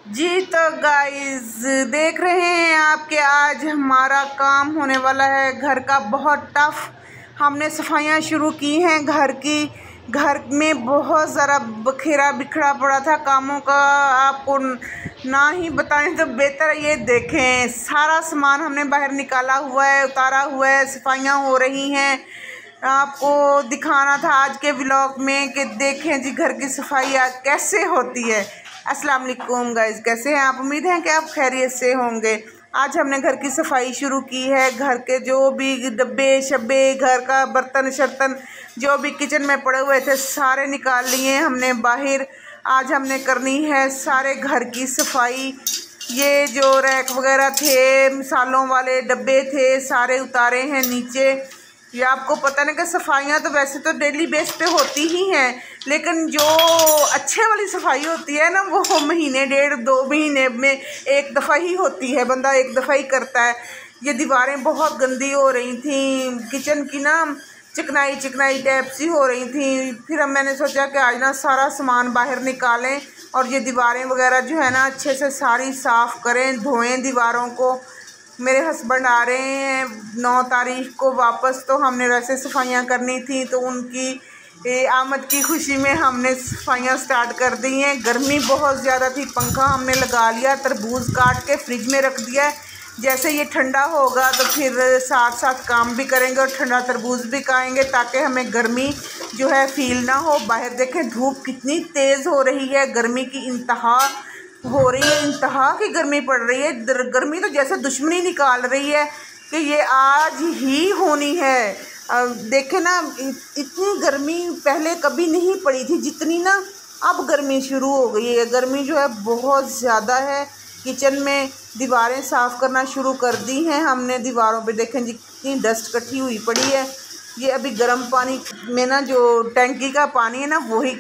जी तो गाइस देख रहे हैं आपके आज हमारा काम होने वाला है घर का बहुत टफ। हमने सफाइयाँ शुरू की हैं घर की। घर में बहुत ज़रा बखेरा बिखरा पड़ा था कामों का, आपको ना ही बताएं तो बेहतर। ये देखें सारा सामान हमने बाहर निकाला हुआ है, उतारा हुआ है, सफाइयाँ हो रही हैं। आपको दिखाना था आज के व्लॉग में कि देखें जी घर की सफाई कैसे होती है। अस्सलाम वालेकुम गाइस, कैसे हैं आप? उम्मीद है कि आप खैरियत से होंगे। आज हमने घर की सफाई शुरू की है। घर के जो भी डब्बे शब्बे, घर का बर्तन शर्तन जो भी किचन में पड़े हुए थे सारे निकाल लिए हमने बाहर। आज हमने करनी है सारे घर की सफाई। ये जो रैक वगैरह थे, मिसालों वाले डब्बे थे, सारे उतारे हैं नीचे। ये आपको पता नहीं कि सफाइयाँ तो वैसे तो डेली बेस पे होती ही हैं, लेकिन जो अच्छे वाली सफाई होती है ना वो महीने डेढ़ 2 महीने में एक दफ़ा ही होती है, बंदा एक दफ़ा ही करता है। ये दीवारें बहुत गंदी हो रही थी किचन की ना, चिकनाई चिकनाई टाइप सी हो रही थी। फिर अब मैंने सोचा कि आज ना सारा सामान बाहर निकालें और ये दीवारें वगैरह जो है ना अच्छे से सारी साफ़ करें, धोएं दीवारों को। मेरे हस्बैंड आ रहे हैं 9 तारीख को वापस, तो हमने वैसे सफाइयाँ करनी थी तो उनकी आमद की खुशी में हमने सफाइयाँ स्टार्ट कर दी हैं। गर्मी बहुत ज़्यादा थी, पंखा हमने लगा लिया, तरबूज काट के फ्रिज में रख दिया है। जैसे ये ठंडा होगा तो फिर साथ साथ काम भी करेंगे और ठंडा तरबूज भी खाएंगे ताकि हमें गर्मी जो है फील ना हो। बाहर देखें धूप कितनी तेज़ हो रही है, गर्मी की इंतहा हो रही है, इंतहा की गर्मी पड़ रही है। गर्मी तो जैसे दुश्मनी निकाल रही है कि ये आज ही होनी है। देखे ना इतनी गर्मी पहले कभी नहीं पड़ी थी जितनी ना अब गर्मी शुरू हो गई है। गर्मी जो है बहुत ज़्यादा है। किचन में दीवारें साफ़ करना शुरू कर दी हैं हमने। दीवारों पे देखें जी कितनी डस्ट इकट्ठी हुई पड़ी है। ये अभी गर्म पानी में ना जो टैंकी का पानी है ना वही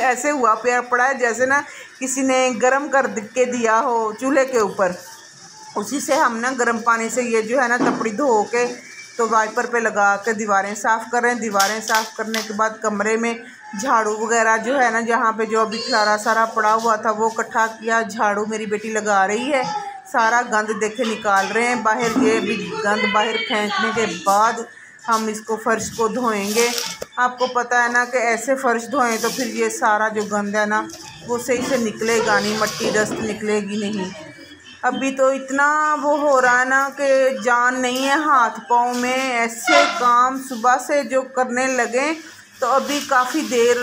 ऐसे हुआ पड़ा है जैसे ना किसी ने गर्म कर के दिया हो चूल्हे के ऊपर। उसी से हम ना गर्म पानी से ये जो है ना तपड़ी धो के तो वाइपर पे लगा के दीवारें साफ़ कर रहे हैं। दीवारें साफ़ करने के बाद कमरे में झाड़ू वगैरह जो है ना जहाँ पे जो अभी खलारा सारा पड़ा हुआ था वो इकट्ठा किया। झाड़ू मेरी बेटी लगा रही है, सारा गंद देखे निकाल रहे हैं बाहर। ये भी गंद बाहर फेंकने के बाद हम इसको फ़र्श को धोएंगे। आपको पता है ना कि ऐसे फ़र्श धोएं तो फिर ये सारा जो गंद है ना वो सही से निकलेगा नहीं, मट्टी डस्ट निकलेगी नहीं। अभी तो इतना वो हो रहा है ना कि जान नहीं है हाथ पाँव में। ऐसे काम सुबह से जो करने लगे तो अभी काफ़ी देर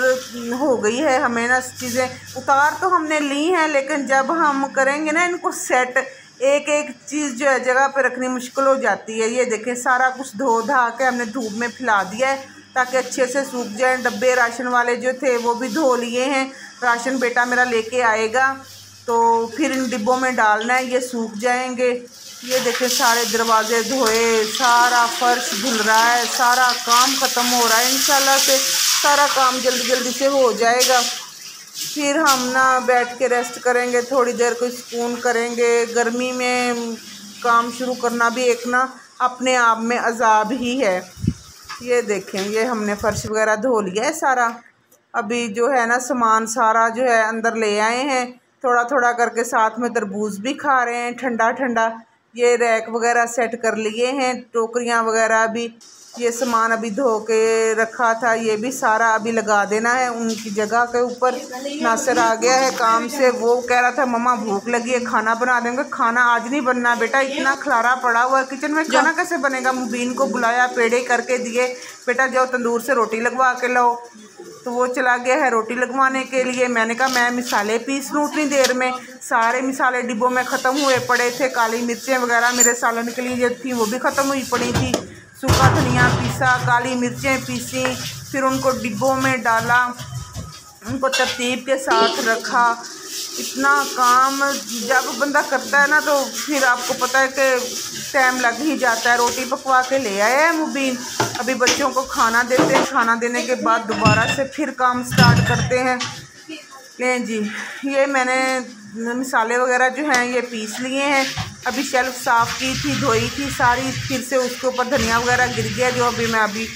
हो गई है। हमें ना चीज़ें उतार तो हमने ली हैं, लेकिन जब हम करेंगे ना इनको सेट, एक एक चीज़ जो है जगह पे रखनी मुश्किल हो जाती है। ये देखें सारा कुछ धो धा के हमने धूप में फैला दिया है ताकि अच्छे से सूख जाए। डब्बे राशन वाले जो थे वो भी धो लिए हैं। राशन बेटा मेरा लेके आएगा तो फिर इन डिब्बों में डालना है, ये सूख जाएंगे। ये देखें सारे दरवाजे धोए, सारा फर्श धुल रहा है, सारा काम ख़त्म हो रहा है। इंशाल्लाह से सारा काम जल्दी जल्दी से हो जाएगा। फिर हम ना बैठ के रेस्ट करेंगे, थोड़ी देर कोई सुकून करेंगे। गर्मी में काम शुरू करना भी एक ना अपने आप में अजाब ही है। ये देखें ये हमने फर्श वगैरह धो लिया है सारा। अभी जो है ना सामान सारा जो है अंदर ले आए हैं, थोड़ा थोड़ा करके। साथ में तरबूज भी खा रहे हैं ठंडा ठंडा। ये रैक वगैरह सेट कर लिए हैं, टोकरियाँ वगैरह भी। ये सामान अभी धो के रखा था, ये भी सारा अभी लगा देना है उनकी जगह के ऊपर। नासिर आ गया है काम से, वो कह रहा था मम्मा भूख लगी है खाना बना देंगे। खाना आज नहीं बनना बेटा, इतना खलारा पड़ा हुआ है किचन में, खाना कैसे बनेगा। मुबीन को बुलाया, पेड़े करके दिए, बेटा जाओ तंदूर से रोटी लगवा के लाओ। तो वो चला गया है रोटी लगवाने के लिए। मैंने कहा मैं मिसाले पीस लूँ उतनी देर में। सारे मिसाले डिब्बों में ख़त्म हुए पड़े थे। काली मिर्चें वगैरह मेरे सालन के लिए जो थी वो भी ख़त्म हुई पड़ी थी। सूखा धनिया पीसा, काली मिर्चें पीसी, फिर उनको डिब्बों में डाला, उनको तरतीब के साथ रखा। इतना काम जब बंदा करता है ना तो फिर आपको पता है कि टाइम लग ही जाता है। रोटी पकवा के ले आया है मुबीन, अभी बच्चों को खाना देते हैं। खाना देने के बाद दोबारा से फिर काम स्टार्ट करते हैं। लें जी ये मैंने मिसाले वगैरह जो हैं ये पीस लिए हैं। अभी शेल्फ़ साफ़ की थी, धोई थी सारी, फिर से उसके ऊपर धनिया वगैरह गिर गया जो अभी मैं अभी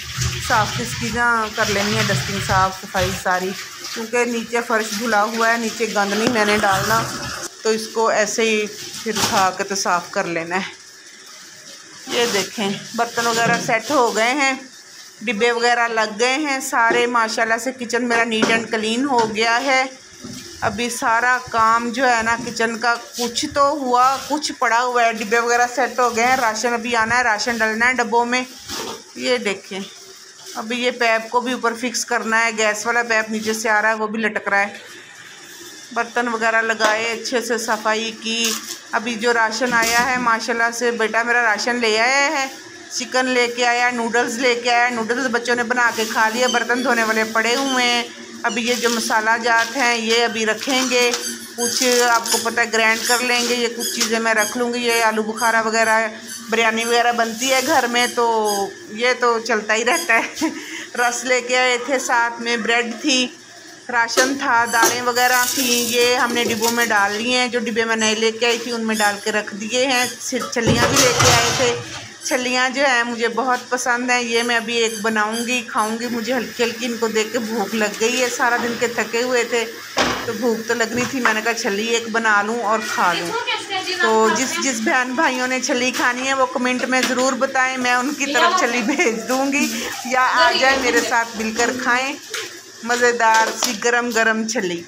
साफ़ इसकी ना कर लेनी है, डस्टिंग साफ़ सफाई सारी, क्योंकि नीचे फ़र्श धुला हुआ है, नीचे गंद नहीं मैंने डालना। तो इसको ऐसे ही फिर उठा के तो साफ़ कर लेना है। ये देखें बर्तन वगैरह सेट हो गए हैं, डिब्बे वगैरह लग गए हैं सारे माशाल्लाह से। किचन मेरा नीट एंड क्लीन हो गया है। अभी सारा काम जो है ना किचन का कुछ तो हुआ, कुछ पड़ा हुआ है। डिब्बे वगैरह सेट हो गए हैं, राशन अभी आना है, राशन डलना है डब्बों में। ये देखें अभी ये पैप को भी ऊपर फिक्स करना है, गैस वाला पैप नीचे से आ रहा है वो भी लटक रहा है। बर्तन वगैरह लगाए, अच्छे से सफाई की। अभी जो राशन आया है माशाल्लाह से, बेटा मेरा राशन ले आया है, चिकन लेके आया, नूडल्स लेके आया। नूडल्स बच्चों ने बना के खा लिया, बर्तन धोने वाले पड़े हुए हैं। अभी ये जो मसाला जात हैं ये अभी रखेंगे, कुछ आपको पता है ग्राइंड कर लेंगे। ये कुछ चीज़ें मैं रख लूँगी। ये आलू बुखारा वगैरह, बिरयानी वगैरह बनती है घर में तो ये तो चलता ही रहता है। रस लेके आए थे, साथ में ब्रेड थी, राशन था, दालें वगैरह थी। ये हमने डिब्बों में डाल लिए हैं। जो डिब्बे में नए लेके आई थी उनमें डाल के रख दिए हैं। छल्लियाँ भी लेके आए थे। छल्लियाँ जो है मुझे बहुत पसंद हैं। ये मैं अभी एक बनाऊंगी, खाऊंगी। मुझे हल्की हल्की इनको देख के भूख लग गई है। सारा दिन के थके हुए थे तो भूख तो लगनी थी। मैंने कहा छल्ली एक बना लूँ और खा लूँ। तो जिस बहन भाइयों ने छल्ली खानी है वो कमेंट में ज़रूर बताएं, मैं उनकी तरफ छल्ली भेज दूँगी, या आ जाए मेरे साथ मिलकर खाएँ मज़ेदार सी गरम गरम छल्ली।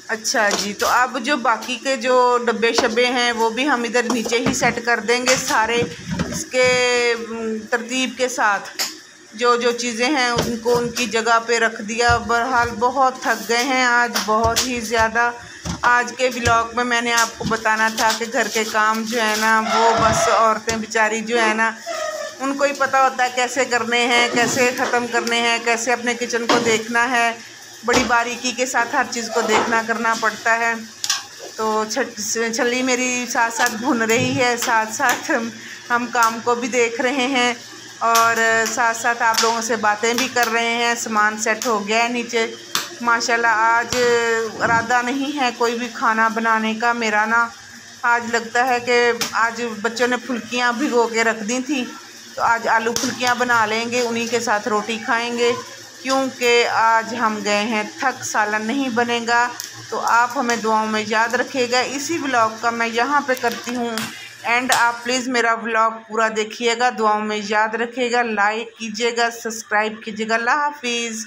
अच्छा जी, तो अब जो बाकी के जो डब्बे शब्बे हैं वो भी हम इधर नीचे ही सेट कर देंगे सारे, इसके तरतीब के साथ। जो जो चीज़ें हैं उनको उनकी जगह पे रख दिया। बहरहाल बहुत थक गए हैं आज, बहुत ही ज़्यादा। आज के व्लॉग में मैंने आपको बताना था कि घर के काम जो है ना वो बस औरतें बेचारी जो है ना उनको ही पता होता है कैसे करने हैं, कैसे ख़त्म करने हैं, कैसे अपने किचन को देखना है। बड़ी बारीकी के साथ हर चीज़ को देखना करना पड़ता है। तो छल्ली मेरी साथ साथ भुन रही है, साथ साथ हम काम को भी देख रहे हैं और साथ साथ आप लोगों से बातें भी कर रहे हैं। सामान सेट हो गया है नीचे माशाल्लाह। आज इरादा नहीं है कोई भी खाना बनाने का मेरा ना। आज लगता है कि आज बच्चों ने फुल्कियाँ भिगो के रख दी थी तो आज आलू फुल्कियाँ बना लेंगे, उन्हीं के साथ रोटी खाएंगे, क्योंकि आज हम गए हैं थक, सालन नहीं बनेगा। तो आप हमें दुआओं में याद रखिएगा। इसी व्लॉग का मैं यहाँ पे करती हूँ एंड आप प्लीज़ मेरा व्लॉग पूरा देखिएगा, दुआओं में याद रखिएगा, लाइक कीजिएगा, सब्सक्राइब कीजिएगा। अल्लाह हाफिज़।